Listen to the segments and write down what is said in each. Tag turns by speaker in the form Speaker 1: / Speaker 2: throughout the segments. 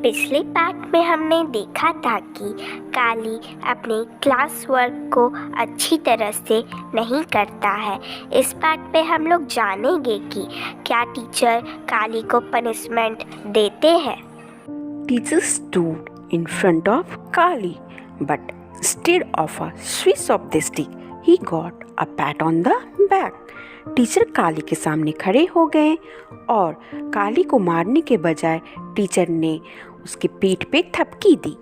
Speaker 1: पिछले पार्ट में हमने देखा था कि काली अपने क्लास वर्क को अच्छी तरह से नहीं करता है। इस पार्ट में हम लोग जानेंगे कि क्या टीचर काली को पनिशमेंट देते हैं।
Speaker 2: Teacher stood in front of Kali, but instead of a swish of the stick, he got a pat on the back. Teacher Kali के सामने खड़े हो गए और काली को मारने के बजाय टीचर ने उसकी पीठ पे थपकी दी।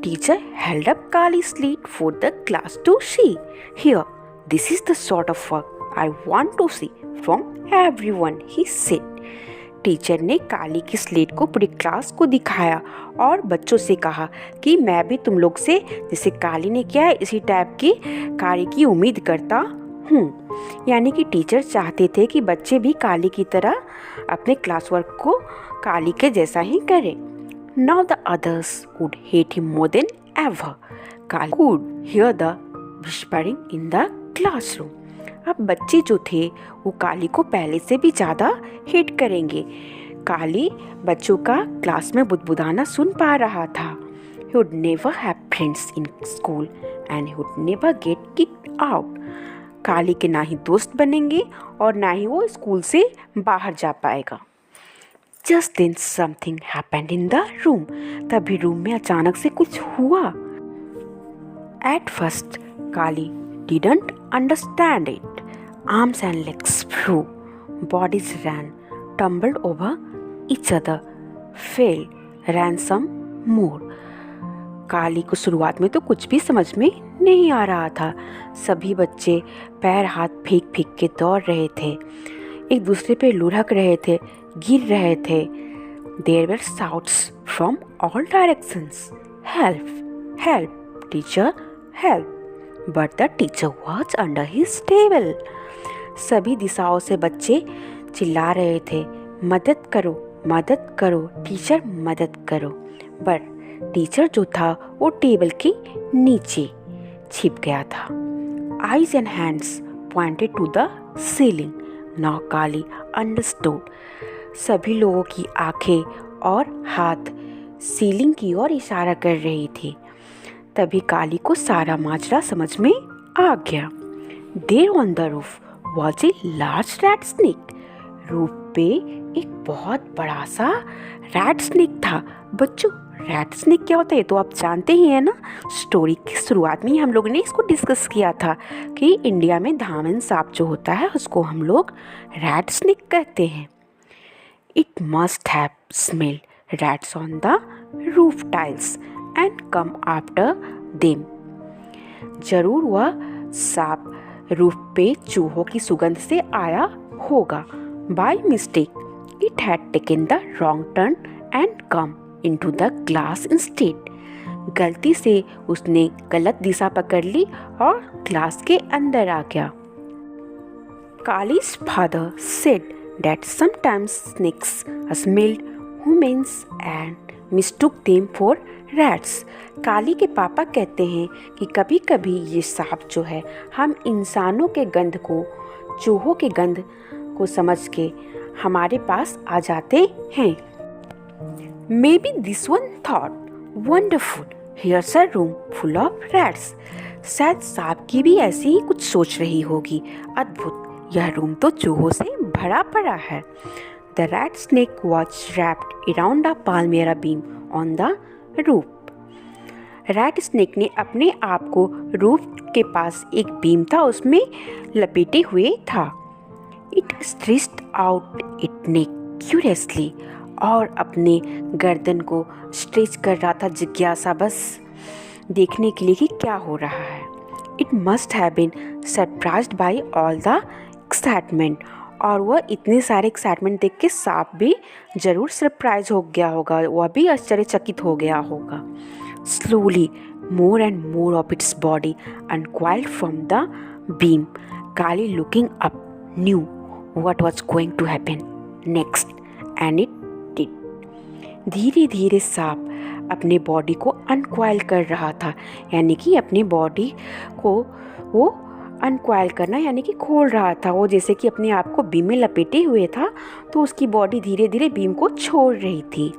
Speaker 2: Teacher held up Kali's slate for the class to see. Here, this is the sort of work I want to see from everyone, he said. Teacher ने काली की स्लेट को पूरी क्लास को दिखाया और बच्चों से कहा कि मैं भी तुम लोग से जैसे काली ने किया है इसी टाइप की कार्य की उम्मीद करता हूँ। यानी कि टीचर चाहते थे कि बच्चे भी काली की तरह अपने क्लास वर्क को काली के जैसा ही करें। Now the others would hate him more than ever. Kali could hear the whispering in the classroom. अब बच्चे जो थे वो काली को पहले से भी ज़्यादा हेट करेंगे। काली बच्चों का क्लास में बुदबुदाना सुन पा रहा था। He would never have friends in school and he would never get kicked out. काली के ना ही दोस्त बनेंगे और ना ही वो स्कूल से बाहर जा पाएगा। Just then something happened in the room. तभी रूम में अचानक से कुछ हुआ। At first, Kali didn't understand it. Arms and legs flew, bodies ran, tumbled over each other, fell, ran some more. काली को शुरुआत में तो कुछ भी समझ में नहीं आ रहा था। सभी बच्चे पैर हाथ फेंक फेंक के दौड़ रहे थे, एक दूसरे पे लुढ़क रहे थे, गिर रहे थे। There were shouts from all directions. Help! Help! Teacher! Help! But the teacher was under his table. सभी दिशाओं से बच्चे चिल्ला रहे थे, मदद करो, मदद करो, टीचर मदद करो। पर टीचर जो था वो टेबल के नीचे छिप गया था। Eyes and hands pointed to the ceiling. Now Kali understood. सभी लोगों की आंखें और हाथ सीलिंग की ओर इशारा कर रही थी। तभी काली को सारा माजरा समझ में आ गया। There on the roof was a large rat snake. Roof पे एक बहुत बड़ा सा रैट स्नेक था। बच्चों, रैट स्नेक क्या होता है तो आप जानते ही हैं ना। स्टोरी की शुरुआत में ही हम लोगों ने इसको डिस्कस किया था कि इंडिया में धामन सांप जो होता है उसको हम लोग रैट स्नेक कहते हैं। It must have smelled rats on the roof tiles and come after them. जरूर वह सांप रूफ पे चूहों की सुगंध से आया होगा। By mistake, it had taken the wrong turn and come into the glass instead. गलती से उसने गलत दिशा पकड़ ली और क्लास के अंदर आ गया। Kali's father said that sometimes snakes smelled humans and mistook them for rats. काली के पापा कहते हैं कि कभी कभी ये सांप जो है हम इंसानों के गंध को चूहों के गंध को समझ के हमारे पास आ जाते हैं। Maybe this one thought, wonderful, here's a room full of rats. शायद सांप की भी ऐसी ही कुछ सोच रही होगी, अद्भुत, यह रूम तो चूहों से भरा पड़ा है। The rat snake was wrapped around a palmyra beam on the roof. Rat snake ने अपने आप को रूफ के पास एक बीम था उसमें लपेटे हुए था। It stretched out it neck curiously, और अपने गर्दन को स्ट्रेच कर रहा था जिज्ञासा बस देखने के लिए कि क्या हो रहा है। It must have been surprised by all the excitement, और वह इतने सारे एक्साइटमेंट देख के सांप भी जरूर सरप्राइज हो गया होगा, वह भी आश्चर्यचकित हो गया होगा। Slowly, more and more of its body uncoiled from the beam. Kali, looking up, knew what was going to happen next, and it did. धीरे धीरे सांप अपने बॉडी को अनकॉइल कर रहा था, यानी कि अपने बॉडी को वो अनकॉइल करना यानी कि खोल रहा था। वो जैसे कि अपने आप को बीम में लपेटे हुए था तो उसकी बॉडी धीरे धीरे बीम को छोड़ रही थी।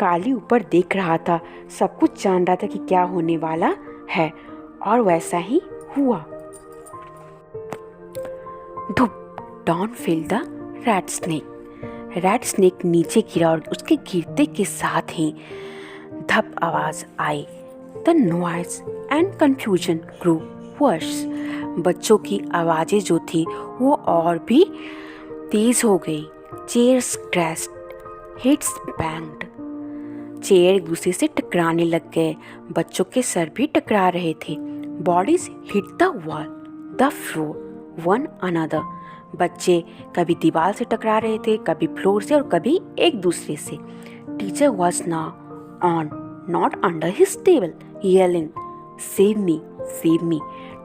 Speaker 2: काली ऊपर देख रहा था, सब कुछ जान रहा था कि क्या होने वाला है, और वैसा ही हुआ। धुप, down fail the rat snake. Rat snake नीचे गिरा और उसके गिरते के साथ ही धप आवाज आई। The noise and confusion grew worse. बच्चों की आवाज़ें जो थी वो और भी तेज हो गई। Chairs crashed, heads banged. Chair एक दूसरे से टकराने लग गए, बच्चों के सर भी टकरा रहे थे। Bodies hit the wall, the floor, one another. बच्चे कभी दीवार से टकरा रहे थे, कभी फ्लोर से और कभी एक दूसरे से। Teacher was now on, not under his table, yelling save me, save me.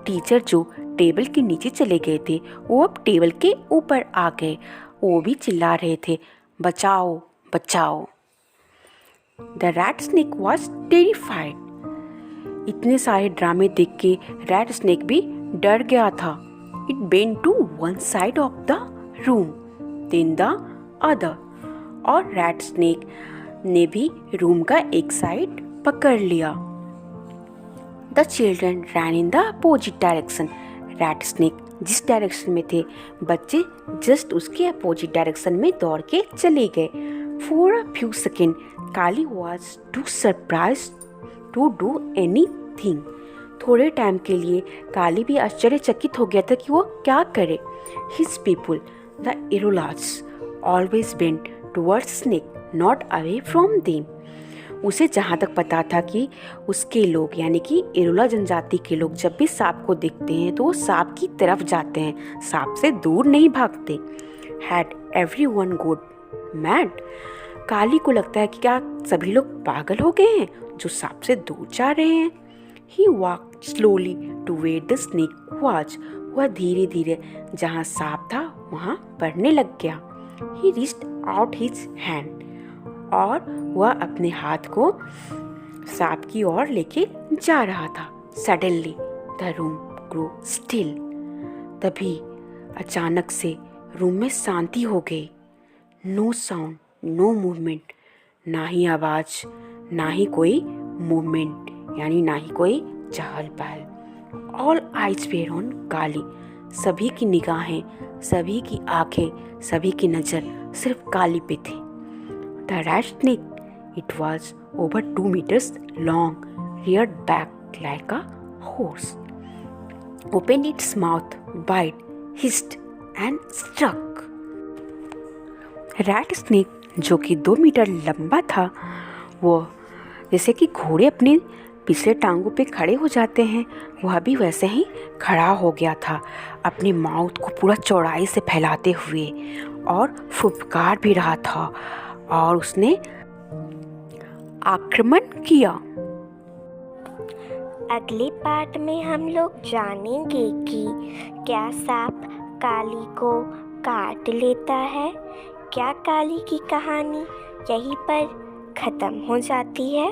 Speaker 2: Teacher जो टेबल के नीचे चले गए थे वो अब टेबल के ऊपर आ गए, वो भी चिल्ला रहे थे, बचाओ बचाओ। The rat snake was terrified. इतने सारे ड्रामे देख के रैट स्नेक भी डर गया था। It bent to one side of the room, then the other. और रैट स्नेक ने भी रूम का एक साइड पकड़ लिया। The children ran in the opposite direction. Rat snake जिस डायरेक्शन में थे, बच्चे जस्ट उसके अपोजिट डायरेक्शन में दौड़ के चले गए। For a few second Kali was too surprise to do anything. थोड़े टाइम के लिए काली भी आश्चर्यचकित हो गया था कि वो क्या करे। His people the Irulas always bent towards snake, not away from them. उसे जहाँ तक पता था कि उसके लोग यानी कि इरोला जनजाति के लोग जब भी सांप को देखते हैं तो वो सांप की तरफ जाते हैं, सांप से दूर नहीं भागते। Had everyone got mad. Kali को लगता है कि क्या सभी लोग पागल हो गए हैं जो सांप से दूर जा रहे हैं। He walked slowly to where the snake was. वह धीरे धीरे जहाँ सांप था वहाँ बढ़ने लग गया। ही रीच्ड आउट हिज हैंड, और वह अपने हाथ को सांप की ओर लेके जा रहा था। Suddenly the room grow still. तभी अचानक से रूम में शांति हो गई। नो साउंड, नो मूवमेंट, ना ही आवाज, ना ही कोई मूवमेंट, यानी ना ही कोई चहल पहल। ऑल आइज वेयर ऑन काली। सभी की निगाहें, सभी की आंखें, सभी की नज़र सिर्फ काली पे थी। The rat snake, it was over 2 meters long, reared back like a horse, opened its mouth wide, hissed and struck. Rat snake जो कि 2 मीटर लंबा था, वो जैसे कि घोड़े अपने पिछले टांगों पे खड़े हो जाते हैं, वह भी वैसे ही खड़ा हो गया था, अपने माउथ को पूरा चौड़ाई से फैलाते हुए, और फुफकार भी रहा था, और उसने आक्रमण किया।
Speaker 1: अगले पार्ट में हम लोग जानेंगे कि क्या सांप काली को काट लेता है। क्या काली की कहानी यहीं पर ख़त्म हो जाती है?